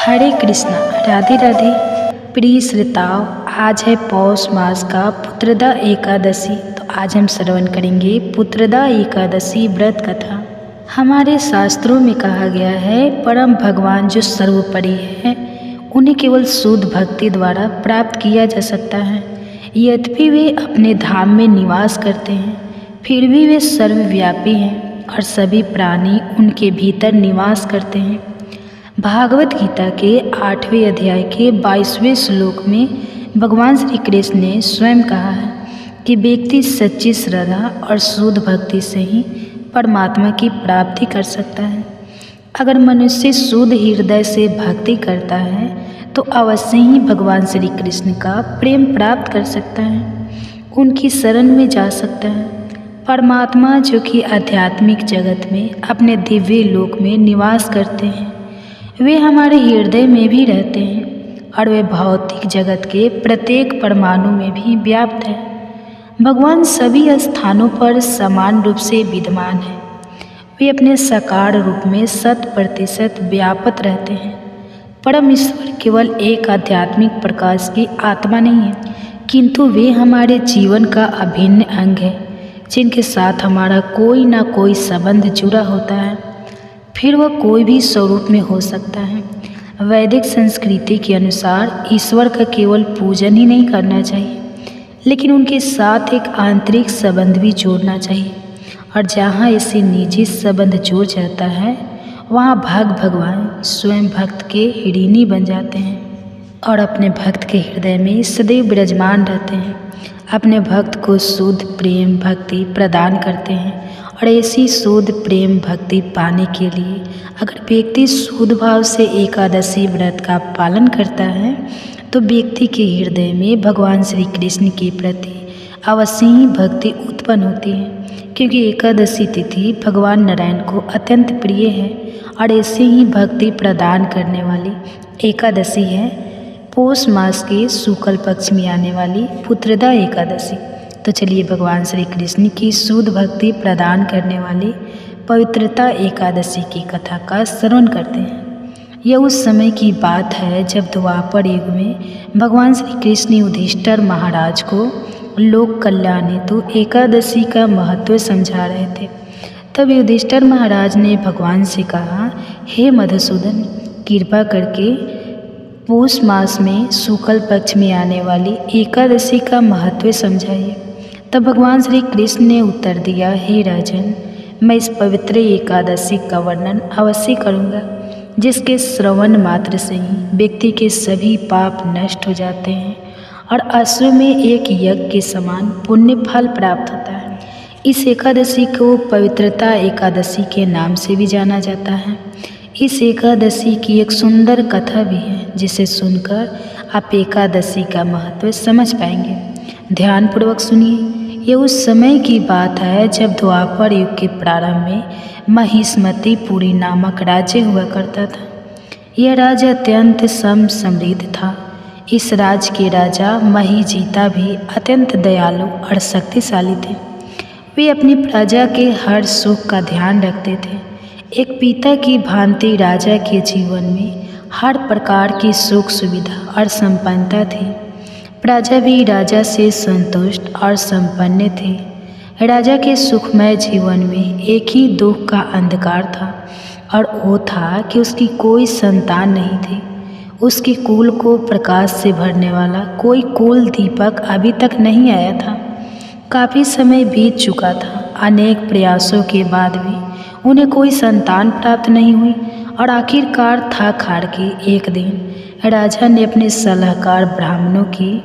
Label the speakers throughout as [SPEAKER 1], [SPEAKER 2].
[SPEAKER 1] हरे कृष्णा। राधे राधे। प्रिय श्रोताओं, आज है पौष मास का पुत्रदा एकादशी। तो आज हम श्रवण करेंगे पुत्रदा एकादशी व्रत कथा। हमारे शास्त्रों में कहा गया है, परम भगवान जो सर्वोपरि है उन्हें केवल शुद्ध भक्ति द्वारा प्राप्त किया जा सकता है। यद्यपि वे अपने धाम में निवास करते हैं, फिर भी वे सर्वव्यापी हैं और सभी प्राणी उनके भीतर निवास करते हैं। भागवत गीता के 8वें अध्याय के 22वें श्लोक में भगवान श्री कृष्ण ने स्वयं कहा है कि व्यक्ति सच्ची श्रद्धा और शुद्ध भक्ति से ही परमात्मा की प्राप्ति कर सकता है। अगर मनुष्य शुद्ध हृदय से भक्ति करता है तो अवश्य ही भगवान श्री कृष्ण का प्रेम प्राप्त कर सकता है, उनकी शरण में जा सकता है। परमात्मा जो कि आध्यात्मिक जगत में अपने दिव्य लोक में निवास करते हैं, वे हमारे हृदय में भी रहते हैं और वे भौतिक जगत के प्रत्येक परमाणु में भी व्याप्त है। भगवान सभी स्थानों पर समान रूप से विद्यमान है। वे अपने साकार रूप में 100% व्याप्त रहते हैं। परम ईश्वर केवल एक आध्यात्मिक प्रकाश की आत्मा नहीं है, किंतु वे हमारे जीवन का अभिन्न अंग है, जिनके साथ हमारा कोई ना कोई संबंध जुड़ा होता है। फिर वह कोई भी स्वरूप में हो सकता है। वैदिक संस्कृति के अनुसार ईश्वर का केवल पूजन ही नहीं करना चाहिए, लेकिन उनके साथ एक आंतरिक संबंध भी जोड़ना चाहिए। और जहाँ ऐसे निजी संबंध जुड़ जाता है, वहाँ भगवान स्वयं भक्त के ऋणी बन जाते हैं और अपने भक्त के हृदय में सदैव विराजमान रहते हैं। अपने भक्त को शुद्ध प्रेम भक्ति प्रदान करते हैं। और ऐसी शुद्ध प्रेम भक्ति पाने के लिए अगर व्यक्ति शुद्ध भाव से एकादशी व्रत का पालन करता है तो व्यक्ति के हृदय में भगवान श्री कृष्ण के प्रति अवश्य ही भक्ति उत्पन्न होती है, क्योंकि एकादशी तिथि भगवान नारायण को अत्यंत प्रिय है। और ऐसे ही भक्ति प्रदान करने वाली एकादशी है पौष मास के शुक्ल पक्ष में आने वाली पुत्रदा एकादशी। तो चलिए भगवान श्री कृष्ण की शुद्ध भक्ति प्रदान करने वाली पवित्रता एकादशी की कथा का श्रवण करते हैं। यह उस समय की बात है जब द्वापर युग में भगवान श्री कृष्ण युधिष्ठिर महाराज को लोक कल्याण हेतु एकादशी का महत्व समझा रहे थे। तब युधिष्ठिर महाराज ने भगवान से कहा, हे मधुसूदन, कृपा करके पौष मास में शुक्ल पक्ष में आने वाली एकादशी का महत्व समझाइए। तब भगवान श्री कृष्ण ने उत्तर दिया, हे राजन, मैं इस पवित्र एकादशी का वर्णन अवश्य करूँगा, जिसके श्रवण मात्र से ही व्यक्ति के सभी पाप नष्ट हो जाते हैं और अश्व में एक यज्ञ के समान पुण्य फल प्राप्त होता है। इस एकादशी को पवित्रता एकादशी के नाम से भी जाना जाता है। इस एकादशी की एक सुंदर कथा भी है, जिसे सुनकर आप एकादशी का महत्व समझ पाएंगे। ध्यानपूर्वक सुनिए। ये उस समय की बात है जब द्वापर युग के प्रारंभ में महिष्मतिपुरी नामक राज्य हुआ करता था। यह राज्य अत्यंत समृद्ध था। इस राज्य के राजा महिजीता भी अत्यंत दयालु और शक्तिशाली थे। वे अपनी प्रजा के हर सुख का ध्यान रखते थे। एक पिता की भांति राजा के जीवन में हर प्रकार की सुख सुविधा और संपन्नता थी। प्रजा भी राजा से संतुष्ट और संपन्न थे। राजा के सुखमय जीवन में एक ही दुख का अंधकार था, और वो था कि उसकी कोई संतान नहीं थी। उसके कुल को प्रकाश से भरने वाला कोई कुल दीपक अभी तक नहीं आया था। काफ़ी समय बीत चुका था। अनेक प्रयासों के बाद भी उन्हें कोई संतान प्राप्त नहीं हुई, और आखिरकार थक हार के एक दिन राजा ने अपने सलाहकार ब्राह्मणों की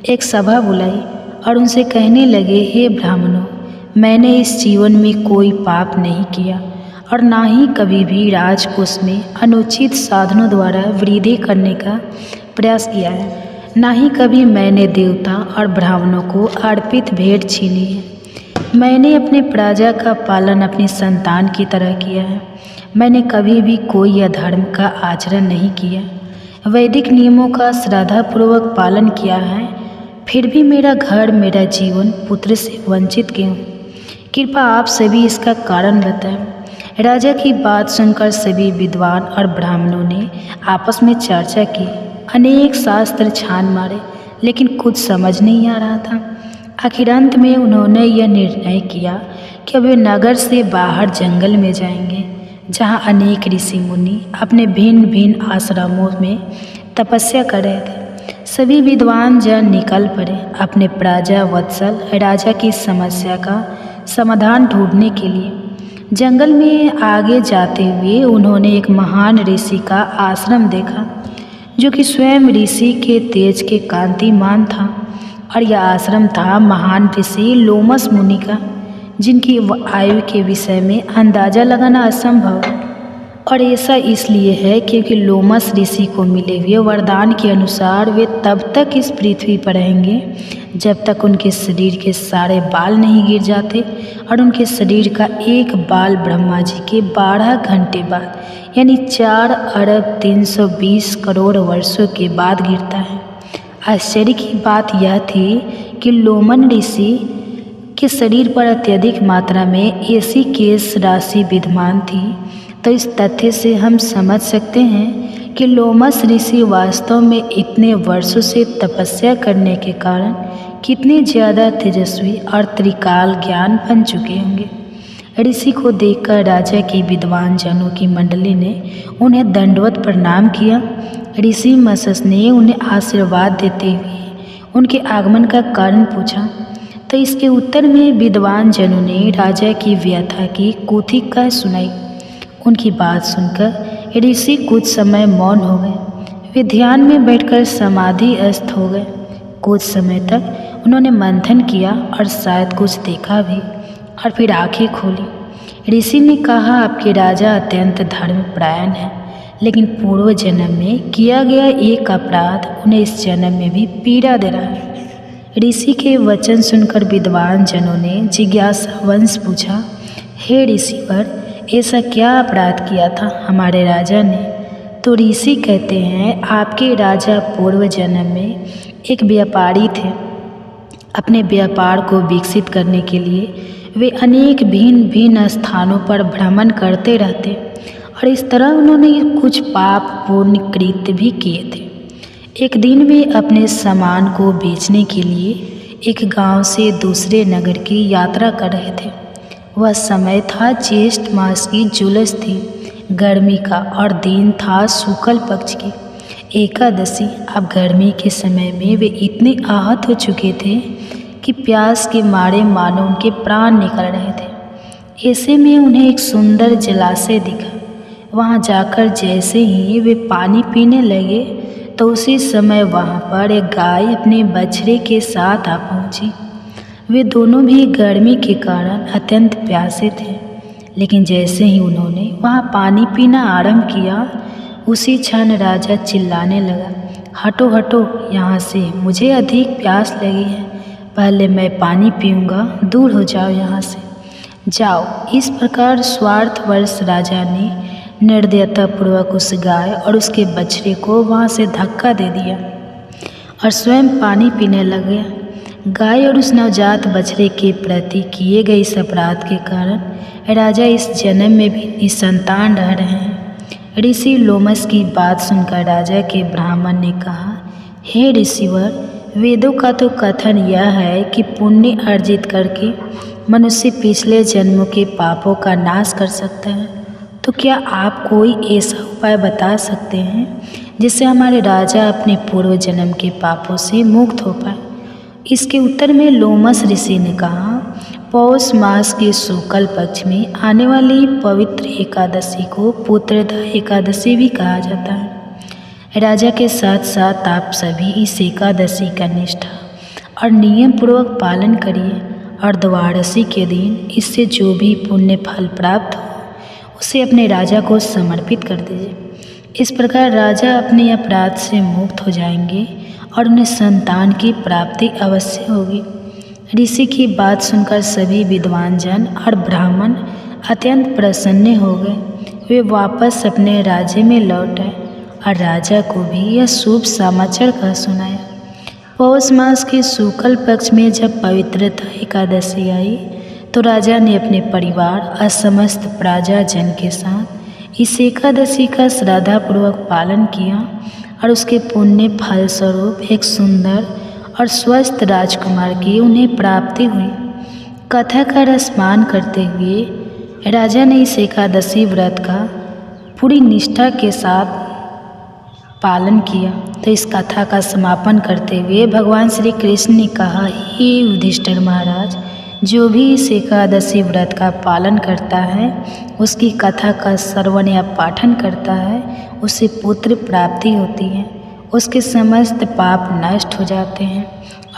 [SPEAKER 1] एक सभा बुलाई और उनसे कहने लगे, हे ब्राह्मणों, मैंने इस जीवन में कोई पाप नहीं किया और ना ही कभी भी राजकोष में अनुचित साधनों द्वारा वृद्धि करने का प्रयास किया है। ना ही कभी मैंने देवता और ब्राह्मणों को अर्पित भेंट छीनी है। मैंने अपने प्रजा का पालन अपनी संतान की तरह किया है। मैंने कभी भी कोई अधर्म का आचरण नहीं किया। वैदिक नियमों का श्रद्धापूर्वक पालन किया है, फिर भी मेरा घर मेरा जीवन पुत्र से वंचित क्यों? कृपा आप सभी इसका कारण बताएं। राजा की बात सुनकर सभी विद्वान और ब्राह्मणों ने आपस में चर्चा की। अनेक शास्त्र छान मारे, लेकिन कुछ समझ नहीं आ रहा था। आखिर अंत में उन्होंने यह निर्णय किया कि वे नगर से बाहर जंगल में जाएंगे, जहाँ अनेक ऋषि मुनि अपने भिन्न भिन्न आश्रमों में तपस्या कर रहे थे। सभी विद्वान जन निकल पड़े अपने प्रजा वत्सल राजा की समस्या का समाधान ढूंढने के लिए। जंगल में आगे जाते हुए उन्होंने एक महान ऋषि का आश्रम देखा, जो कि स्वयं ऋषि के तेज के कांतिमान था। और यह आश्रम था महान ऋषि लोमस मुनि का, जिनकी आयु के विषय में अंदाजा लगाना असंभव है। और ऐसा इसलिए है क्योंकि लोमस ऋषि को मिले हुए वरदान के अनुसार वे तब तक इस पृथ्वी पर रहेंगे जब तक उनके शरीर के सारे बाल नहीं गिर जाते, और उनके शरीर का एक बाल ब्रह्मा जी के 12 घंटे बाद यानी 4 अरब 320 करोड़ वर्षों के बाद गिरता है। आश्चर्य की बात यह थी कि लोमन ऋषि के शरीर पर अत्यधिक मात्रा में ऐसी केश राशि विद्यमान थी। तो इस तथ्य से हम समझ सकते हैं कि लोमस ऋषि वास्तव में इतने वर्षों से तपस्या करने के कारण कितने ज़्यादा तेजस्वी और त्रिकाल ज्ञान बन चुके होंगे। ऋषि को देखकर राजा की विद्वान जनों की मंडली ने उन्हें दंडवत प्रणाम किया। ऋषि मसस ने उन्हें आशीर्वाद देते हुए उनके आगमन का कारण पूछा, तो इसके उत्तर में विद्वान जनों ने राजा की व्यथा की कौतुका सुनाई। उनकी बात सुनकर ऋषि कुछ समय मौन हो गए। वे ध्यान में बैठकर समाधिस्थ हो गए। कुछ समय तक उन्होंने मंथन किया और शायद कुछ देखा भी, और फिर आंखें खोली। ऋषि ने कहा, आपके राजा अत्यंत धर्मपरायण हैं, लेकिन पूर्व जन्म में किया गया एक अपराध उन्हें इस जन्म में भी पीड़ा दे रहा है। ऋषि के वचन सुनकर विद्वान जनों ने जिज्ञासावश पूछा, हे ऋषिवर, ऐसा क्या अपराध किया था हमारे राजा ने? तो ऋषि कहते हैं, आपके राजा पूर्व जन्म में एक व्यापारी थे। अपने व्यापार को विकसित करने के लिए वे अनेक भिन्न भिन्न स्थानों पर भ्रमण करते रहते, और इस तरह उन्होंने कुछ पाप पुण्य कृत्य भी किए थे। एक दिन वे अपने सामान को बेचने के लिए एक गांव से दूसरे नगर की यात्रा कर रहे थे। वह समय था ज्येष्ठ मास की जुलस थी, गर्मी का, और दिन था शुक्ल पक्ष की एकादशी। अब गर्मी के समय में वे इतने आहत हो चुके थे कि प्यास के मारे मानो उनके प्राण निकल रहे थे। ऐसे में उन्हें एक सुंदर जलाशय दिखा। वहां जाकर जैसे ही वे पानी पीने लगे तो उसी समय वहां पर एक गाय अपने बछड़े के साथ आ पहुंची। वे दोनों भी गर्मी के कारण अत्यंत प्यासे थे, लेकिन जैसे ही उन्होंने वहां पानी पीना आरंभ किया, उसी क्षण राजा चिल्लाने लगा, हटो हटो यहाँ से, मुझे अधिक प्यास लगी है, पहले मैं पानी पीऊँगा, दूर हो जाओ यहाँ से, जाओ। इस प्रकार स्वार्थवश राजा ने निर्दयतापूर्वक उस गाय और उसके बछड़े को वहाँ से धक्का दे दिया और स्वयं पानी पीने लग गया। गाय और उस नवजात बछड़े के प्रति किए गए इस अपराध के कारण राजा इस जन्म में भी निसंतान रह रहे हैं। ऋषि लोमस की बात सुनकर राजा के ब्राह्मण ने कहा, हे ऋषिवर, वेदों का तो कथन यह है कि पुण्य अर्जित करके मनुष्य पिछले जन्मों के पापों का नाश कर सकता है, तो क्या आप कोई ऐसा उपाय बता सकते हैं जिससे हमारे राजा अपने पूर्व जन्म के पापों से मुक्त हो पाए? इसके उत्तर में लोमस ऋषि ने कहा, पौष मास के शुक्ल पक्ष में आने वाली पवित्र एकादशी को पुत्रदा एकादशी भी कहा जाता है। राजा के साथ साथ आप सभी इस एकादशी का निष्ठा और नियम पूर्वक पालन करिए और द्वादशी के दिन इससे जो भी पुण्य फल प्राप्त हो उसे अपने राजा को समर्पित कर दीजिए। इस प्रकार राजा अपने अपराध से मुक्त हो जाएंगे और उन्हें संतान की प्राप्ति अवश्य होगी। ऋषि की बात सुनकर सभी विद्वान जन और ब्राह्मण अत्यंत प्रसन्न हो गए। वे वापस अपने राज्य में लौट आए और राजा को भी यह शुभ समाचार कह सुनाया। पौष मास के शुक्ल पक्ष में जब पवित्रता एकादशी आई तो राजा ने अपने परिवार और समस्त प्रजाजन के साथ इस एकादशी का श्रद्धापूर्वक पालन किया और उसके पुण्य फल स्वरूप एक सुंदर और स्वस्थ राजकुमार की उन्हें प्राप्ति हुई। कथा का रसपान करते हुए राजा ने इस एकादशी व्रत का पूरी निष्ठा के साथ पालन किया। तो इस कथा का समापन करते हुए भगवान श्री कृष्ण ने कहा, हे युधिष्ठिर महाराज, जो भी इस एकादशी व्रत का पालन करता है, उसकी कथा का श्रवण या पाठन करता है, उसे पुत्र प्राप्ति होती है, उसके समस्त पाप नष्ट हो जाते हैं।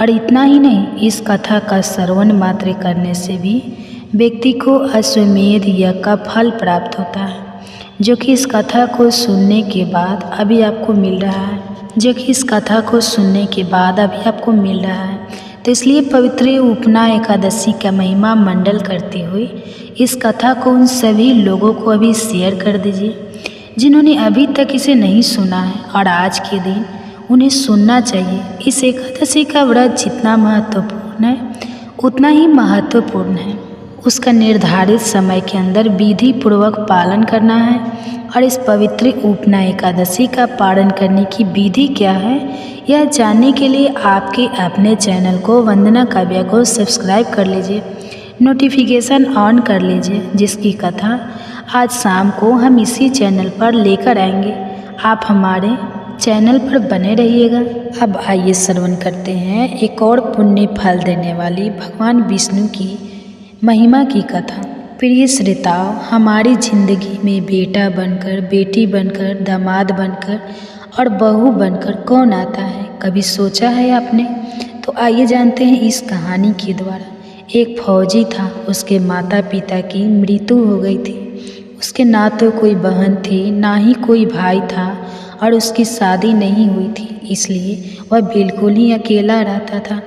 [SPEAKER 1] और इतना ही नहीं, इस कथा का श्रवण मात्र करने से भी व्यक्ति को अश्वमेध यज्ञ का फल प्राप्त होता है, जो कि इस कथा को सुनने के बाद अभी आपको मिल रहा है, तो इसलिए पवित्र उपना एकादशी का महिमा मंडल करते हुए इस कथा को उन सभी लोगों को अभी शेयर कर दीजिए जिन्होंने अभी तक इसे नहीं सुना है, और आज के दिन उन्हें सुनना चाहिए। इस एकादशी का व्रत जितना महत्वपूर्ण है उतना ही महत्वपूर्ण है उसका निर्धारित समय के अंदर विधि पूर्वक पालन करना है। और इस पवित्र उपना एकादशी का पालन करने की विधि क्या है, यह जानने के लिए आपके अपने चैनल को वंदना काव्या को सब्सक्राइब कर लीजिए, नोटिफिकेशन ऑन कर लीजिए, जिसकी कथा आज शाम को हम इसी चैनल पर लेकर आएंगे। आप हमारे चैनल पर बने रहिएगा। अब आइए श्रवण करते हैं एक और पुण्य फल देने वाली भगवान विष्णु की महिमा की कथा। प्रिय श्रोताओ, हमारी जिंदगी में बेटा बनकर, बेटी बनकर, दामाद बनकर और बहू बनकर कौन आता है, कभी सोचा है आपने? तो आइए जानते हैं इस कहानी के द्वारा। एक फौजी था, उसके माता पिता की मृत्यु हो गई थी। उसके ना तो कोई बहन थी, ना ही कोई भाई था, और उसकी शादी नहीं हुई थी, इसलिए वह बिल्कुल ही अकेला रहता था।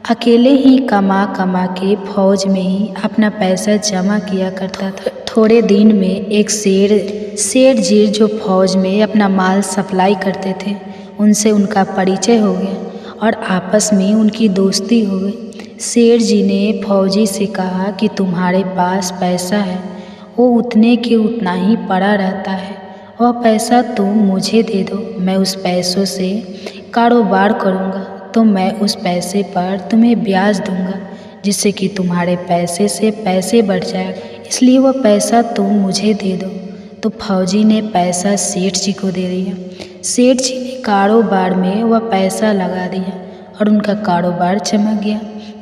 [SPEAKER 1] अकेले ही कमा कमा के फौज में ही अपना पैसा जमा किया करता था। थोड़े दिन में एक शेर जी जो फौज में अपना माल सप्लाई करते थे, उनसे उनका परिचय हो गया और आपस में उनकी दोस्ती हो गई। शेर जी ने फौजी से कहा कि तुम्हारे पास पैसा है, वो उतने के उतना ही पड़ा रहता है, वह पैसा तुम मुझे दे दो, मैं उस पैसों से कारोबार करूँगा, तो मैं उस पैसे पर तुम्हें ब्याज दूंगा, जिससे कि तुम्हारे पैसे से पैसे बढ़ जाएगा, इसलिए वह पैसा तुम मुझे दे दो। तो फौजी ने पैसा सेठ जी को दे दिया। सेठ जी ने कारोबार में वह पैसा लगा दिया और उनका कारोबार चमक गया,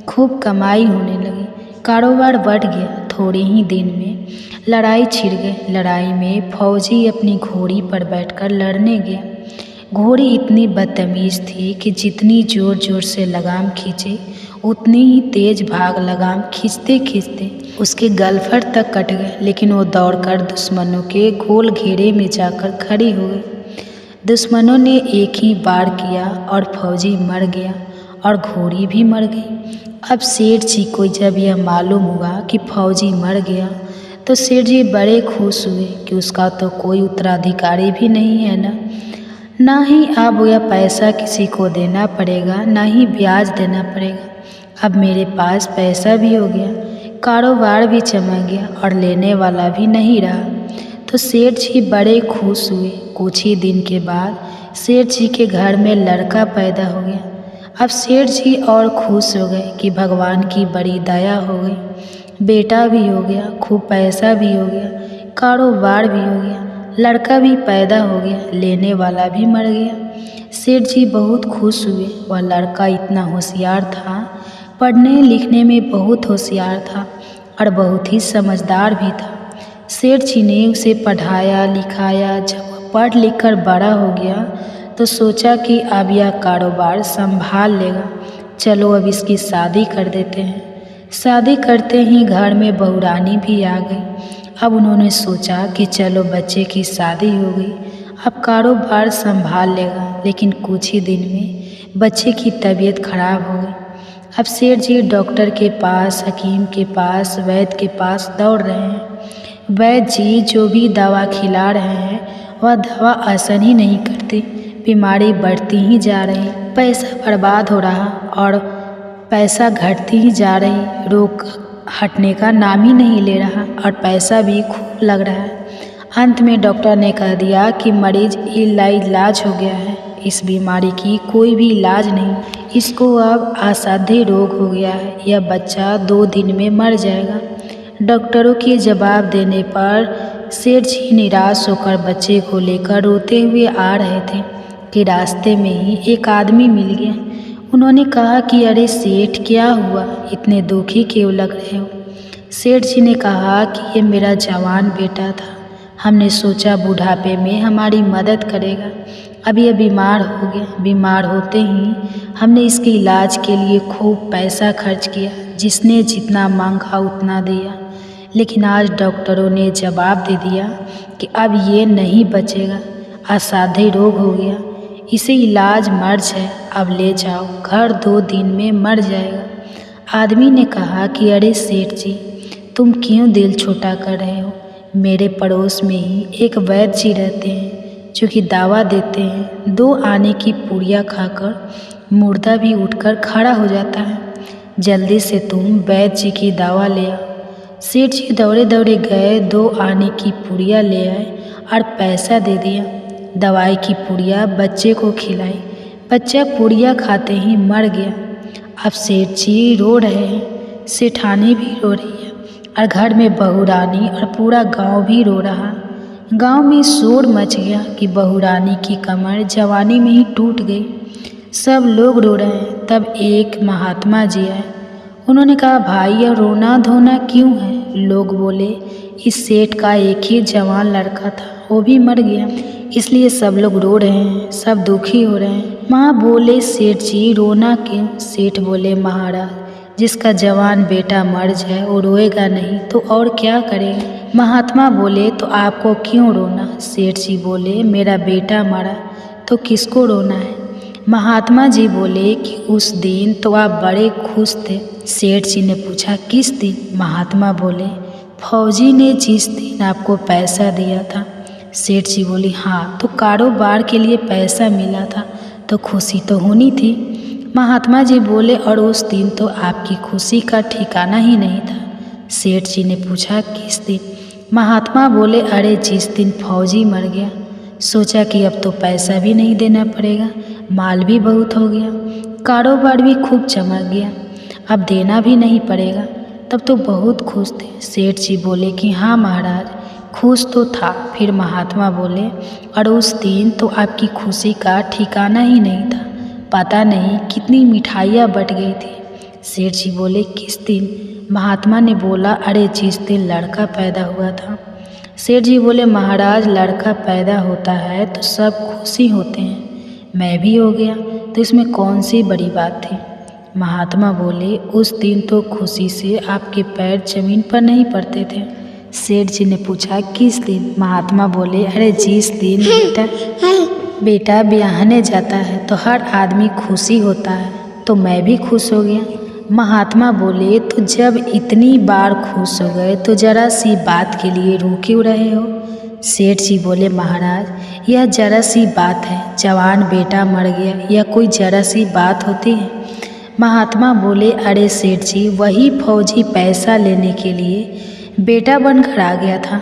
[SPEAKER 1] खूब कमाई होने लगी, कारोबार बढ़ गया। थोड़े ही दिन में लड़ाई छिड़ गई। लड़ाई में फौजी अपनी घोड़ी पर बैठकर लड़ने गया। घोड़ी इतनी बदतमीज थी कि जितनी ज़ोर ज़ोर से लगाम खींचे उतनी ही तेज भाग। लगाम खींचते खींचते उसके गलफर तक कट गए, लेकिन वो दौड़कर दुश्मनों के गोल घेरे में जाकर खड़ी हो गई। दुश्मनों ने एक ही वार किया और फौजी मर गया और घोड़ी भी मर गई। अब सेठ जी को जब यह मालूम हुआ कि फौजी मर गया, तो सेठ जी बड़े खुश हुए कि उसका तो कोई उत्तराधिकारी भी नहीं है ना ही अब यह पैसा किसी को देना पड़ेगा, ना ही ब्याज देना पड़ेगा। अब मेरे पास पैसा भी हो गया, कारोबार भी चमक गया और लेने वाला भी नहीं रहा। तो सेठ जी बड़े खुश हुए। कुछ ही दिन के बाद सेठ जी के घर में लड़का पैदा हो गया। अब सेठ जी और खुश हो गए कि भगवान की बड़ी दया हो गई, बेटा भी हो गया, खूब पैसा भी हो गया, कारोबार भी हो गया, लड़का भी पैदा हो गया, लेने वाला भी मर गया। सेठ जी बहुत खुश हुए। वह लड़का इतना होशियार था, पढ़ने लिखने में बहुत होशियार था और बहुत ही समझदार भी था। सेठ जी ने उसे पढ़ाया लिखाया। जब वह पढ़ लिख कर बड़ा हो गया तो सोचा कि अब यह कारोबार संभाल लेगा, चलो अब इसकी शादी कर देते हैं। शादी करते ही घर में बहुरानी भी आ गई। अब उन्होंने सोचा कि चलो बच्चे की शादी हो गई, अब कारोबार संभाल लेगा, लेकिन कुछ ही दिन में बच्चे की तबीयत खराब हो गई। अब सेठ जी डॉक्टर के पास, हकीम के पास, वैद्य के पास दौड़ रहे हैं। वैद्य जी जो भी दवा खिला रहे हैं वह दवा असर ही नहीं करती, बीमारी बढ़ती ही जा रही, पैसा बर्बाद हो रहा और पैसा घटती ही जा रही, रोग हटने का नाम ही नहीं ले रहा और पैसा भी खूब लग रहा है। अंत में डॉक्टर ने कह दिया कि मरीज इलाज हो गया है, इस बीमारी की कोई भी इलाज नहीं, इसको अब असाध्य रोग हो गया है, यह बच्चा 2 दिन में मर जाएगा। डॉक्टरों के जवाब देने पर सेठ जी निराश होकर बच्चे को लेकर रोते हुए आ रहे थे कि रास्ते में ही एक आदमी मिल गया। उन्होंने कहा कि अरे सेठ, क्या हुआ, इतने दुखी क्यों लग रहे हो? सेठ जी ने कहा कि ये मेरा जवान बेटा था, हमने सोचा बुढ़ापे में हमारी मदद करेगा, अब यह बीमार हो गया। बीमार होते ही हमने इसके इलाज के लिए खूब पैसा खर्च किया, जिसने जितना मांगा उतना दिया, लेकिन आज डॉक्टरों ने जवाब दे दिया कि अब ये नहीं बचेगा, असाध्य रोग हो गया, इसे इलाज मर्ज है, अब ले जाओ घर, 2 दिन में मर जाएगा। आदमी ने कहा कि अरे सेठ जी, तुम क्यों दिल छोटा कर रहे हो? मेरे पड़ोस में ही एक वैद्य जी रहते हैं जो कि दावा देते हैं 2 आने की पूड़ियाँ खाकर मुर्दा भी उठकर खड़ा हो जाता है। जल्दी से तुम वैद्य जी की दवा ले आओ। सेठ जी दौड़े दौड़े गए, 2 आने की पूड़ियाँ ले आए और पैसा दे दिया। दवाई की पूड़ियाँ बच्चे को खिलाई, बच्चा पूड़ियाँ खाते ही मर गया। अब सेठ जी रो रहे हैं, सेठानी भी रो रही है और घर में बहू रानी और पूरा गांव भी रो रहा। गांव में शोर मच गया कि बहू रानी की कमर जवानी में ही टूट गई। सब लोग रो रहे हैं। तब एक महात्मा जी आए। उन्होंने कहा, भाई यह रोना धोना क्यों है? लोग बोले, इस सेठ का एक ही जवान लड़का था, वो भी मर गया, इसलिए सब लोग रो रहे हैं, सब दुखी हो रहे हैं। माँ बोले, सेठ जी रोना क्यों? सेठ बोले, महाराज, जिसका जवान बेटा मर जाए वो रोएगा नहीं तो और क्या करेगा? महात्मा बोले, तो आपको क्यों रोना? सेठ जी बोले, मेरा बेटा मरा तो किसको रोना है? महात्मा जी बोले कि उस दिन तो आप बड़े खुश थे। सेठ जी ने पूछा, किस दिन? महात्मा बोले, फौजी ने जिस दिन आपको पैसा दिया था। सेठ जी बोली, हाँ, तो कारोबार के लिए पैसा मिला था तो खुशी तो होनी थी। महात्मा जी बोले, और उस दिन तो आपकी खुशी का ठिकाना ही नहीं था। सेठ जी ने पूछा, किस दिन? महात्मा बोले, अरे जिस दिन फौजी मर गया, सोचा कि अब तो पैसा भी नहीं देना पड़ेगा, माल भी बहुत हो गया, कारोबार भी खूब चमक गया, अब देना भी नहीं पड़ेगा, तब तो बहुत खुश थे। सेठ जी बोले कि हाँ महाराज, खुश तो था। फिर महात्मा बोले, और उस दिन तो आपकी खुशी का ठिकाना ही नहीं था, पता नहीं कितनी मिठाइयाँ बट गई थी। सेठ जी बोले, किस दिन? महात्मा ने बोला, अरे जिस दिन लड़का पैदा हुआ था। सेठ जी बोले, महाराज, लड़का पैदा होता है तो सब खुशी होते हैं, मैं भी हो गया तो इसमें कौन सी बड़ी बात थी? महात्मा बोले, उस दिन तो खुशी से आपके पैर जमीन पर नहीं पड़ते थे। सेठ जी ने पूछा, किस दिन? महात्मा बोले, अरे जिस दिन बेटा ब्याहने जाता है तो हर आदमी खुशी होता है, तो मैं भी खुश हो गया। महात्मा बोले, तो जब इतनी बार खुश हो गए तो जरा सी बात के लिए रो क्यों रहे हो? सेठ जी बोले, महाराज, यह जरा सी बात है, जवान बेटा मर गया, यह कोई जरा सी बात होती है? महात्मा बोले, अरे सेठ जी, वही फौजी पैसा लेने के लिए बेटा बनकर आ गया था,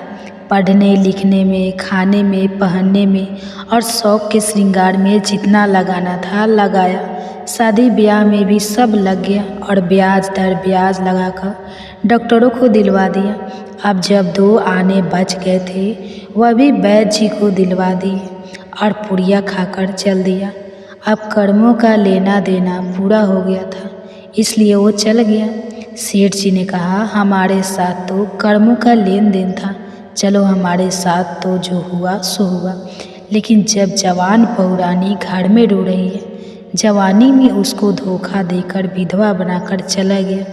[SPEAKER 1] पढ़ने लिखने में, खाने में, पहनने में और शौक के श्रृंगार में जितना लगाना था लगाया, शादी ब्याह में भी सब लग गया और ब्याज दर ब्याज लगाकर डॉक्टरों को दिलवा दिया। अब जब 2 आने बच गए थे वह भी वैद्य जी को दिलवा दिए और पुड़िया खाकर चल दिया। अब कर्मों का लेना देना पूरा हो गया था, इसलिए वो चल गया। सेठ जी ने कहा, हमारे साथ तो कर्मों का लेन देन था, चलो हमारे साथ तो जो हुआ सो हुआ, लेकिन जब जवान बहू रानी घर में रो रही है, जवानी में उसको धोखा देकर विधवा बनाकर चला गया,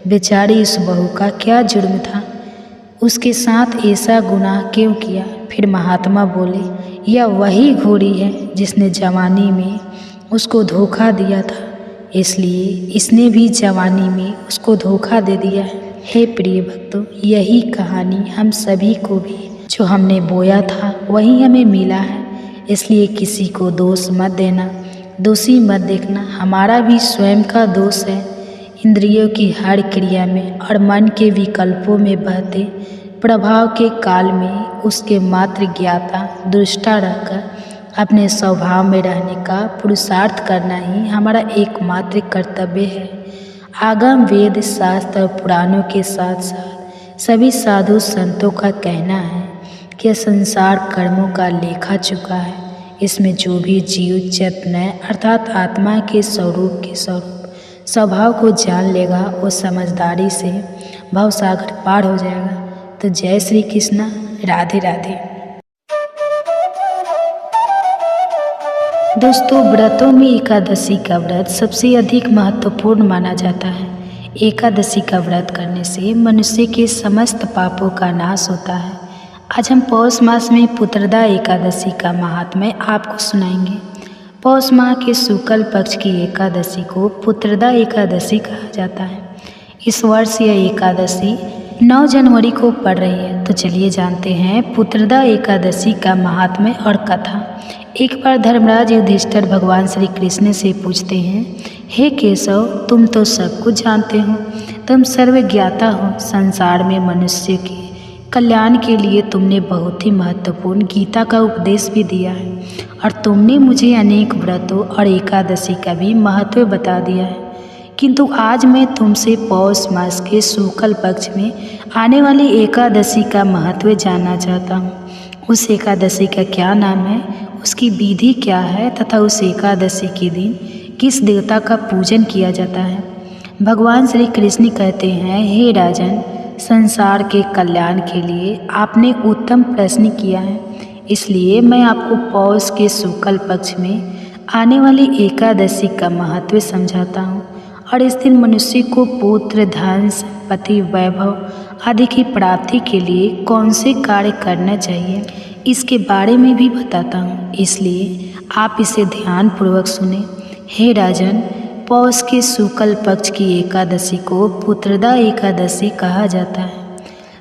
[SPEAKER 1] बेचारी इस बहू का क्या जुर्म था? उसके साथ ऐसा गुनाह क्यों किया? फिर महात्मा बोले, यह वही घोड़ी है जिसने जवानी में उसको धोखा दिया था, इसलिए इसने भी जवानी में उसको धोखा दे दिया है। हे प्रिय भक्तों, यही कहानी हम सभी को भी, जो हमने बोया था वही हमें मिला है, इसलिए किसी को दोष मत देना, दोषी मत देखना, हमारा भी स्वयं का दोष है, इंद्रियों की हर क्रिया में और मन के विकल्पों में बहते प्रभाव के काल में उसके मात्र ज्ञाता दृष्टा रहकर अपने स्वभाव में रहने का पुरुषार्थ करना ही हमारा एकमात्र कर्तव्य है। आगम वेद शास्त्र और पुराणों के साथ साथ सभी साधु संतों का कहना है कि संसार कर्मों का लेखा चुका है। इसमें जो भी जीव चेतन अर्थात आत्मा के स्वरूप स्वभाव को जान लेगा वो समझदारी से भवसागर पार हो जाएगा। तो जय श्री कृष्णा, राधे राधे। दोस्तों, व्रतों में एकादशी का व्रत सबसे अधिक महत्वपूर्ण माना जाता है। एकादशी का व्रत करने से मनुष्य के समस्त पापों का नाश होता है। आज हम पौष मास में पुत्रदा एकादशी का महात्म्य आपको सुनाएंगे। पौष माह के शुक्ल पक्ष की एकादशी को पुत्रदा एकादशी कहा जाता है। इस वर्ष यह एकादशी 9 जनवरी को पड़ रही है। तो चलिए जानते हैं पुत्रदा एकादशी का महात्म्य और कथा। एक बार धर्मराज युधिष्ठिर भगवान श्री कृष्ण से पूछते हैं, हे केशव, तुम तो सब कुछ जानते हो, तुम सर्वज्ञाता हो। संसार में मनुष्य के कल्याण के लिए तुमने बहुत ही महत्वपूर्ण गीता का उपदेश भी दिया है और तुमने मुझे अनेक व्रतों और एकादशी का भी महत्व बता दिया है। किंतु आज मैं तुमसे पौष मास के शुक्ल पक्ष में आने वाली एकादशी का महत्व जानना चाहता हूँ। उस एकादशी का क्या नाम है, उसकी विधि क्या है तथा उस एकादशी के दिन किस देवता का पूजन किया जाता है। भगवान श्री कृष्ण कहते हैं, हे राजन, संसार के कल्याण के लिए आपने उत्तम प्रश्न किया है, इसलिए मैं आपको पौष के शुक्ल पक्ष में आने वाली एकादशी का महत्व समझाता हूँ। और इस दिन मनुष्य को पुत्र, धन, संपत्ति, वैभव आदि की प्राप्ति के लिए कौन से कार्य करना चाहिए, इसके बारे में भी बताता हूँ, इसलिए आप इसे ध्यानपूर्वक सुने। हे राजन, पौष के शुक्ल पक्ष की एकादशी को पुत्रदा एकादशी कहा जाता है।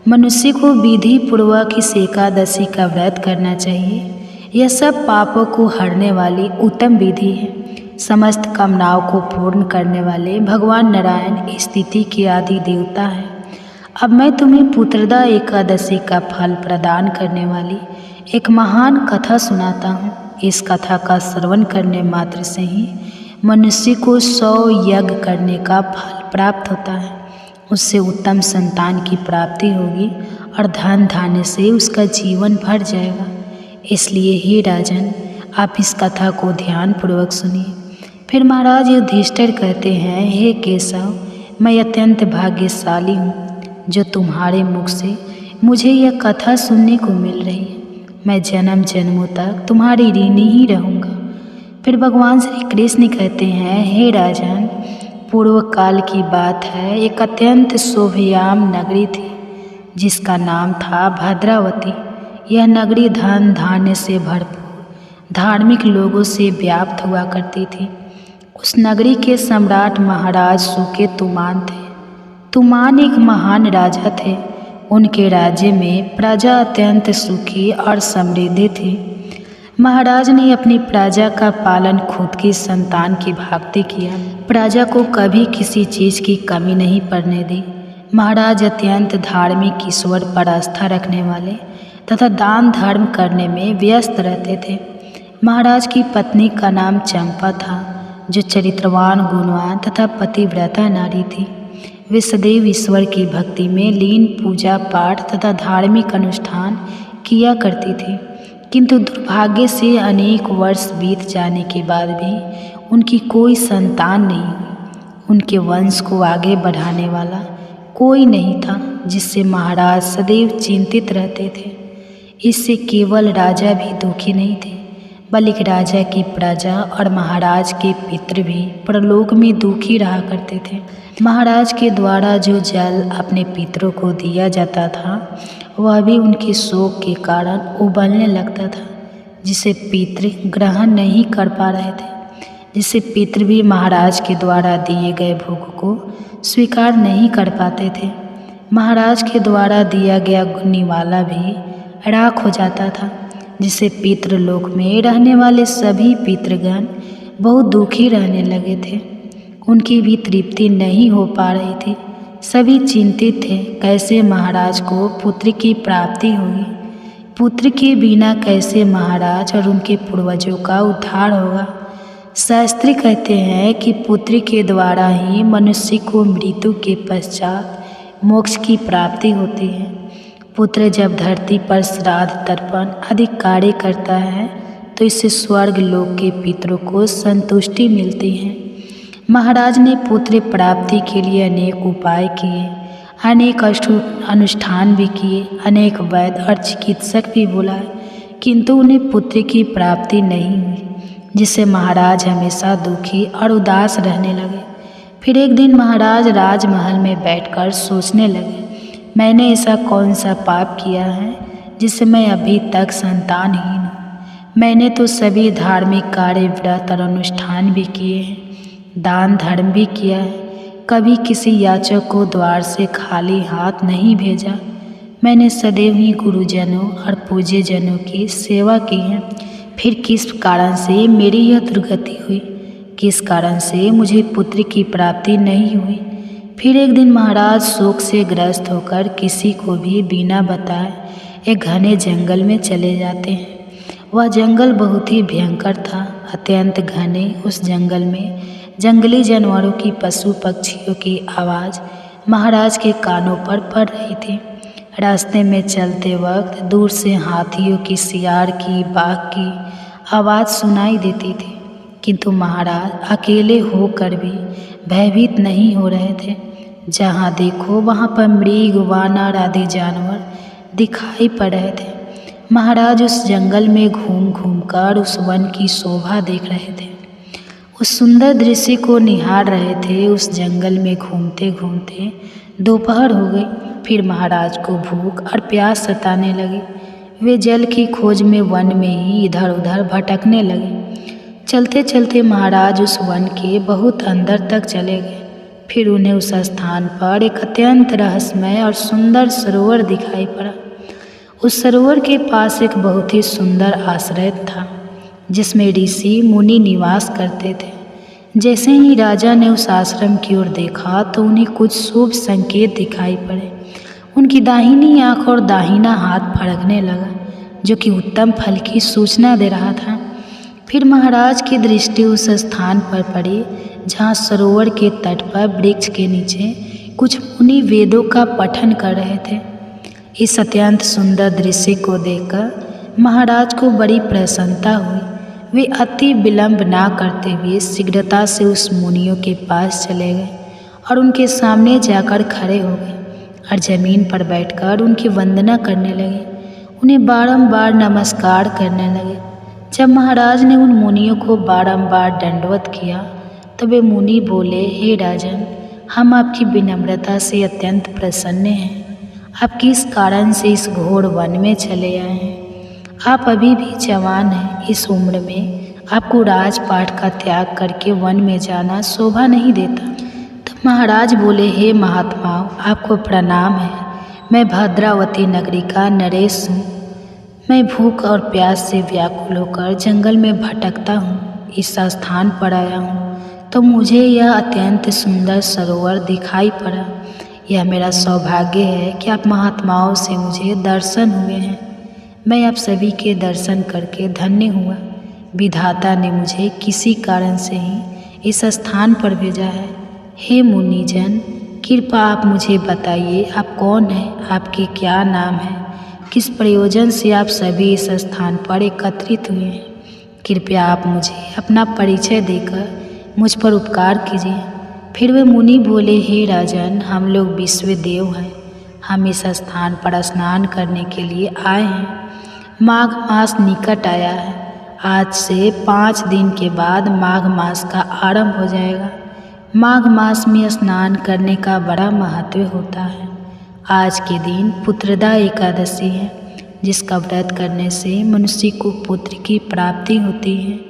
[SPEAKER 1] मनुष्य को विधि पूर्वक इस एकादशी का व्रत करना चाहिए। यह सब पापों को हरने वाली उत्तम विधि है। समस्त कामनाओं को पूर्ण करने वाले भगवान नारायण स्थिति के आदि देवता हैं। अब मैं तुम्हें पुत्रदा एकादशी का फल प्रदान करने वाली एक महान कथा सुनाता हूँ। इस कथा का श्रवण करने मात्र से ही मनुष्य को 100 यज्ञ करने का फल प्राप्त होता है। उससे उत्तम संतान की प्राप्ति होगी और धन धान्य से उसका जीवन भर जाएगा। इसलिए हे राजन, आप इस कथा को ध्यानपूर्वक सुनिए। फिर महाराज युधिष्ठिर कहते हैं, हे केशव, मैं अत्यंत भाग्यशाली हूँ जो तुम्हारे मुख से मुझे यह कथा सुनने को मिल रही है। मैं जन्म जन्मों तक तुम्हारी ऋणी ही रहूँगा। फिर भगवान श्री कृष्ण कहते हैं, हे राजन, पूर्व काल की बात है, एक अत्यंत शोभयाम नगरी थी जिसका नाम था भद्रावती। यह नगरी धन धान्य से भरपूर धार्मिक लोगों से व्याप्त हुआ करती थी। उस नगरी के सम्राट महाराज सुकेतुमान थे। तुमान एक महान राजा थे। उनके राज्य में प्रजा अत्यंत सुखी और समृद्ध थी। महाराज ने अपनी प्रजा का पालन खुद की संतान की भांति किया। प्रजा को कभी किसी चीज़ की कमी नहीं पड़ने दी। महाराज अत्यंत धार्मिक, ईश्वर पर आस्था रखने वाले तथा दान धर्म करने में व्यस्त रहते थे। महाराज की पत्नी का नाम चंपा था, जो चरित्रवान, गुणवान तथा पतिव्रता नारी थी। वे सदैव ईश्वर की भक्ति में लीन, पूजा पाठ तथा धार्मिक अनुष्ठान किया करती थी। किंतु दुर्भाग्य से अनेक वर्ष बीत जाने के बाद भी उनकी कोई संतान नहीं हुई। उनके वंश को आगे बढ़ाने वाला कोई नहीं था, जिससे महाराज सदैव चिंतित रहते थे। इससे केवल राजा भी दुखी नहीं थे, बल्कि राजा की प्रजा और महाराज के पितृ भी परलोक में दुखी रहा करते थे। महाराज के द्वारा जो जल अपने पितरों को दिया जाता था, वह भी उनके शोक के कारण उबलने लगता था, जिसे पितृ ग्रहण नहीं कर पा रहे थे। जिससे पितृ भी महाराज के द्वारा दिए गए भोग को स्वीकार नहीं कर पाते थे। महाराज के द्वारा दिया गया निवाला भी राख हो जाता था, जिससे पितृलोक में रहने वाले सभी पितृगण बहुत दुखी रहने लगे थे। उनकी भी तृप्ति नहीं हो पा रही थी। सभी चिंतित थे कैसे महाराज को पुत्र की प्राप्ति होगी। पुत्र के बिना कैसे महाराज और उनके पूर्वजों का उद्धार होगा। शास्त्री कहते हैं कि पुत्र के द्वारा ही मनुष्य को मृत्यु के पश्चात मोक्ष की प्राप्ति होती है। पुत्र जब धरती पर श्राद्ध तर्पण आदि कार्य करता है तो इससे स्वर्ग लोक के पितरों को संतुष्टि मिलती है। महाराज ने पुत्र प्राप्ति के लिए अनेक उपाय किए, अनेक अनुष्ठान भी किए, अनेक वैद्य और चिकित्सक भी बुलाए, किंतु उन्हें पुत्र की प्राप्ति नहीं हुई, जिससे महाराज हमेशा दुखी और उदास रहने लगे। फिर एक दिन महाराज राजमहल में बैठकर सोचने लगे, मैंने ऐसा कौन सा पाप किया है जिससे मैं अभी तक संतानहीन हूँ। मैंने तो सभी धार्मिक कार्य, व्रत और अनुष्ठान भी किए हैं, दान धर्म भी किया है, कभी किसी याचक को द्वार से खाली हाथ नहीं भेजा। मैंने सदैव ही गुरुजनों और पूज्यजनों की सेवा की है। फिर किस कारण से मेरी यह दुर्गति हुई? किस कारण से मुझे पुत्र की प्राप्ति नहीं हुई? फिर एक दिन महाराज शोक से ग्रस्त होकर किसी को भी बिना बताए एक घने जंगल में चले जाते हैं। वह जंगल बहुत ही भयंकर था, अत्यंत घने। उस जंगल में जंगली जानवरों की, पशु पक्षियों की आवाज़ महाराज के कानों पर पड़ रही थी। रास्ते में चलते वक्त दूर से हाथियों की, सियार की, बाघ की आवाज़ सुनाई देती थी, किंतु महाराज अकेले होकर भी भयभीत नहीं हो रहे थे। जहाँ देखो वहाँ पर मृग, वानर आदि जानवर दिखाई पड़ रहे थे। महाराज उस जंगल में घूम घूम कर उस वन की शोभा देख रहे थे, उस सुंदर दृश्य को निहार रहे थे। उस जंगल में घूमते घूमते दोपहर हो गई। फिर महाराज को भूख और प्यास सताने लगी। वे जल की खोज में वन में ही इधर उधर भटकने लगे। चलते चलते महाराज उस वन के बहुत अंदर तक चले गए। फिर उन्हें उस स्थान पर एक अत्यंत रहस्यमय और सुंदर सरोवर दिखाई पड़ा। उस सरोवर के पास एक बहुत ही सुंदर आश्रय था, जिसमें ऋषि मुनि निवास करते थे। जैसे ही राजा ने उस आश्रम की ओर देखा तो उन्हें कुछ शुभ संकेत दिखाई पड़े। उनकी दाहिनी आंख और दाहिना हाथ फड़कने लगा, जो कि उत्तम फल की सूचना दे रहा था। फिर महाराज की दृष्टि उस स्थान पर पड़ी जहाँ सरोवर के तट पर वृक्ष के नीचे कुछ मुनि वेदों का पठन कर रहे थे। इस अत्यंत सुंदर दृश्य को देखकर महाराज को बड़ी प्रसन्नता हुई। वे अति विलंब ना करते हुए शीघ्रता से उस मुनियों के पास चले गए और उनके सामने जाकर खड़े हो गए और जमीन पर बैठकर उनकी वंदना करने लगे, उन्हें बारंबार नमस्कार करने लगे। जब महाराज ने उन मुनियों को बारंबार दंडवत किया तो वे मुनि बोले, हे राजन, हम आपकी विनम्रता से अत्यंत प्रसन्न हैं। आप किस कारण से इस घोर वन में चले आए हैं? आप अभी भी जवान हैं। इस उम्र में आपको राजपाट का त्याग करके वन में जाना शोभा नहीं देता। तब महाराज बोले, हे महात्माओं, आपको प्रणाम है। मैं भद्रावती नगरी का नरेश हूँ। मैं भूख और प्यास से व्याकुल होकर जंगल में भटकता हूँ। इस स्थान पर आया हूँ तो मुझे यह अत्यंत सुंदर सरोवर दिखाई पड़ा। यह मेरा सौभाग्य है कि आप महात्माओं से मुझे दर्शन हुए हैं। मैं आप सभी के दर्शन करके धन्य हुआ। विधाता ने मुझे किसी कारण से ही इस स्थान पर भेजा है। हे मुनिजन, कृपा आप मुझे बताइए, आप कौन हैं, आपके क्या नाम है, किस प्रयोजन से आप सभी इस स्थान पर एकत्रित हुए हैं। कृपया आप मुझे अपना परिचय देकर मुझ पर उपकार कीजिए। फिर वे मुनि बोले, हे राजन, हम लोग विश्वदेव हैं। हम इस स्थान पर स्नान करने के लिए आए हैं। माघ मास निकट आया है। आज से 5 दिन के बाद माघ मास का आरंभ हो जाएगा। माघ मास में स्नान करने का बड़ा महत्व होता है। आज के दिन पुत्रदा एकादशी है, जिसका व्रत करने से मनुष्य को पुत्र की प्राप्ति होती है।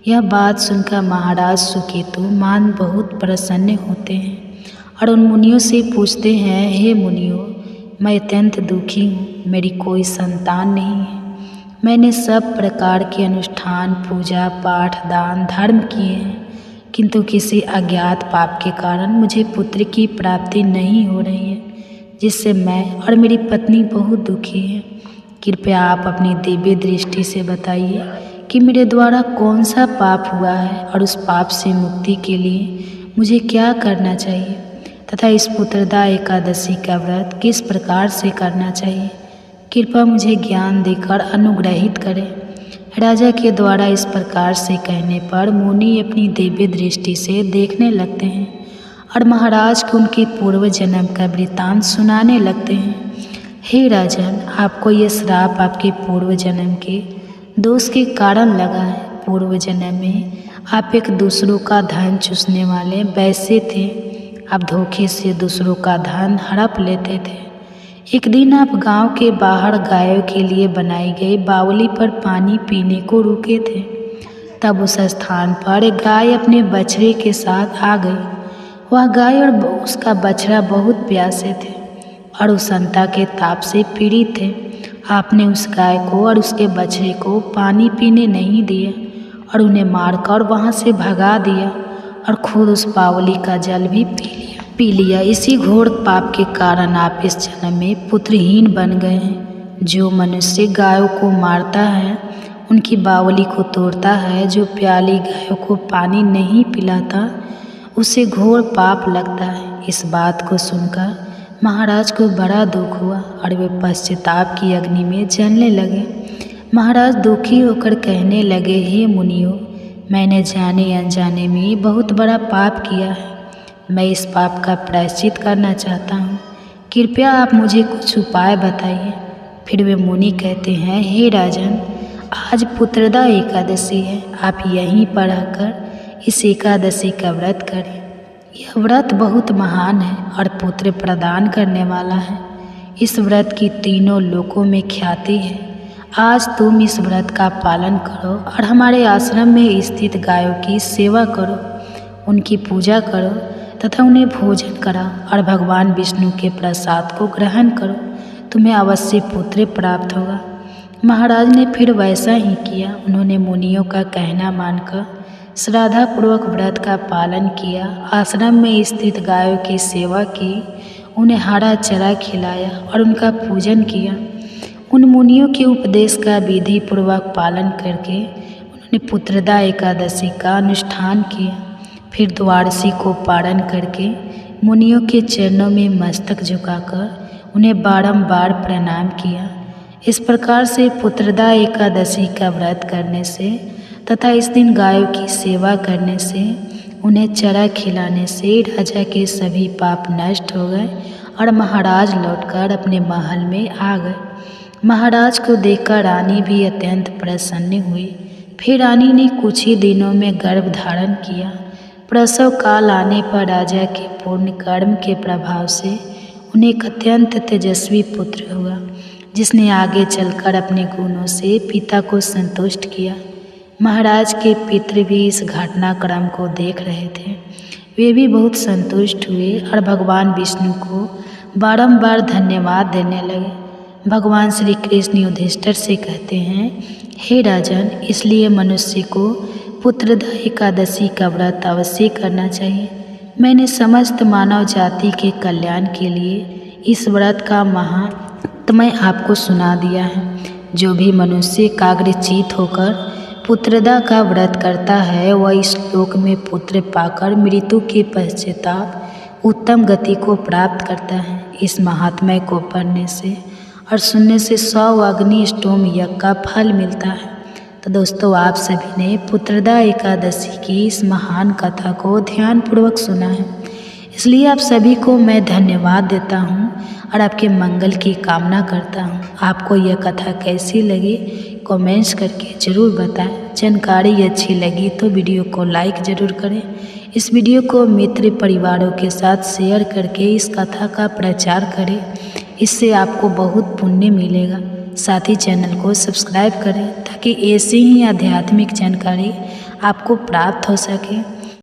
[SPEAKER 1] यह बात सुनकर महाराज सुकेतु मान बहुत प्रसन्न होते हैं और उन मुनियों से पूछते हैं, हे मुनियों, मैं अत्यंत दुखी हूँ। मेरी कोई संतान नहीं है। मैंने सब प्रकार के अनुष्ठान, पूजा पाठ, दान धर्म किए हैं, किंतु किसी अज्ञात पाप के कारण मुझे पुत्र की प्राप्ति नहीं हो रही है, जिससे मैं और मेरी पत्नी बहुत दुखी हैं। कृपया आप अपनी दिव्य दृष्टि से बताइए कि मेरे द्वारा कौन सा पाप हुआ है और उस पाप से मुक्ति के लिए मुझे क्या करना चाहिए तथा इस पुत्रदा एकादशी का व्रत किस प्रकार से करना चाहिए। कृपया मुझे ज्ञान देकर अनुग्रहित करें। राजा के द्वारा इस प्रकार से कहने पर मुनि अपनी दिव्य दृष्टि से देखने लगते हैं और महाराज को उनके पूर्व जन्म का वृत्तांत सुनाने लगते हैं। हे राजन, आपको यह श्राप आपके पूर्व जन्म के दोष के कारण लगा है। पूर्व जन्म में आप एक दूसरों का धन चूसने वाले वैसे थे। आप धोखे से दूसरों का धन हड़प लेते थे। एक दिन आप गांव के बाहर गायों के लिए बनाई गई बावली पर पानी पीने को रुके थे। तब उस स्थान पर एक गाय अपने बछड़े के साथ आ गई। वह गाय और उसका बछड़ा बहुत प्यासे थे और उष्णता के ताप से पीड़ित थे। आपने उस गाय को और उसके बछड़े को पानी पीने नहीं दिया और उन्हें मारकर वहाँ से भगा दिया और खुद उस बावली का जल भी पी लिया। इसी घोर पाप के कारण आप इस जन्म में पुत्रहीन बन गए हैं। जो मनुष्य गायों को मारता है, उनकी बावली को तोड़ता है, जो प्याली गायों को पानी नहीं पिलाता, उसे घोर पाप लगता है। इस बात को सुनकर महाराज को बड़ा दुख हुआ और वे पश्चाताप की अग्नि में जलने लगे। महाराज दुखी होकर कहने लगे, हे मुनियों, मैंने जाने अनजाने में बहुत बड़ा पाप किया है। मैं इस पाप का प्रायश्चित करना चाहता हूँ। कृपया आप मुझे कुछ उपाय बताइए। फिर वे मुनि कहते हैं, हे राजन, आज पुत्रदा एकादशी है। आप यहीं पर आकर इस एकादशी का व्रत करें। यह व्रत बहुत महान है और पुत्र प्रदान करने वाला है। इस व्रत की तीनों लोकों में ख्याति है। आज तुम इस व्रत का पालन करो और हमारे आश्रम में स्थित गायों की सेवा करो, उनकी पूजा करो तथा उन्हें भोजन कराओ और भगवान विष्णु के प्रसाद को ग्रहण करो। तुम्हें अवश्य पुत्र प्राप्त होगा। महाराज ने फिर वैसा ही किया। उन्होंने मुनियों का कहना मानकर श्रद्धापूर्वक व्रत का पालन किया, आश्रम में स्थित गायों की सेवा की, उन्हें हरा चारा खिलाया और उनका पूजन किया। उन मुनियों के उपदेश का विधि पूर्वक पालन करके उन्होंने पुत्रदा एकादशी का अनुष्ठान किया। फिर द्वादशी को पारण करके मुनियों के चरणों में मस्तक झुकाकर उन्हें बारंबार प्रणाम किया। इस प्रकार से पुत्रदा एकादशी का व्रत करने से तथा इस दिन गायों की सेवा करने से, उन्हें चारा खिलाने से राजा के सभी पाप नष्ट हो गए और महाराज लौटकर अपने महल में आ गए। महाराज को देखकर रानी भी अत्यंत प्रसन्न हुई। फिर रानी ने कुछ ही दिनों में गर्भ धारण किया। प्रसव काल आने पर राजा के पूर्ण कर्म के प्रभाव से उन्हें एक अत्यंत तेजस्वी पुत्र हुआ, जिसने आगे चलकर अपने गुणों से पिता को संतुष्ट किया। महाराज के पितृ भी इस घटनाक्रम को देख रहे थे। वे भी बहुत संतुष्ट हुए और भगवान विष्णु को बारंबार धन्यवाद देने लगे। भगवान श्री कृष्ण युधिष्ठिर से कहते हैं, हे राजन, इसलिए मनुष्य को पुत्रदा एकादशी का व्रत अवश्य करना चाहिए। मैंने समस्त मानव जाति के कल्याण के लिए इस व्रत का महत्व मैं आपको सुना दिया है। जो भी मनुष्य एकाग्रचित्त होकर पुत्रदा का व्रत करता है, वह इस लोक में पुत्र पाकर मृत्यु के पश्चाताप उत्तम गति को प्राप्त करता है। इस महात्म्य को पढ़ने से और सुनने से 100 अग्निष्टोम यज्ञ का फल मिलता है। तो दोस्तों, आप सभी ने पुत्रदा एकादशी की इस महान कथा को ध्यानपूर्वक सुना है, इसलिए आप सभी को मैं धन्यवाद देता हूँ और आपके मंगल की कामना करता हूँ। आपको यह कथा कैसी लगी कमेंट्स करके ज़रूर बताएं। जानकारी अच्छी लगी तो वीडियो को लाइक ज़रूर करें। इस वीडियो को मित्र परिवारों के साथ शेयर करके इस कथा का प्रचार करें। इससे आपको बहुत पुण्य मिलेगा। साथ ही चैनल को सब्सक्राइब करें ताकि ऐसी ही आध्यात्मिक जानकारी आपको प्राप्त हो सके।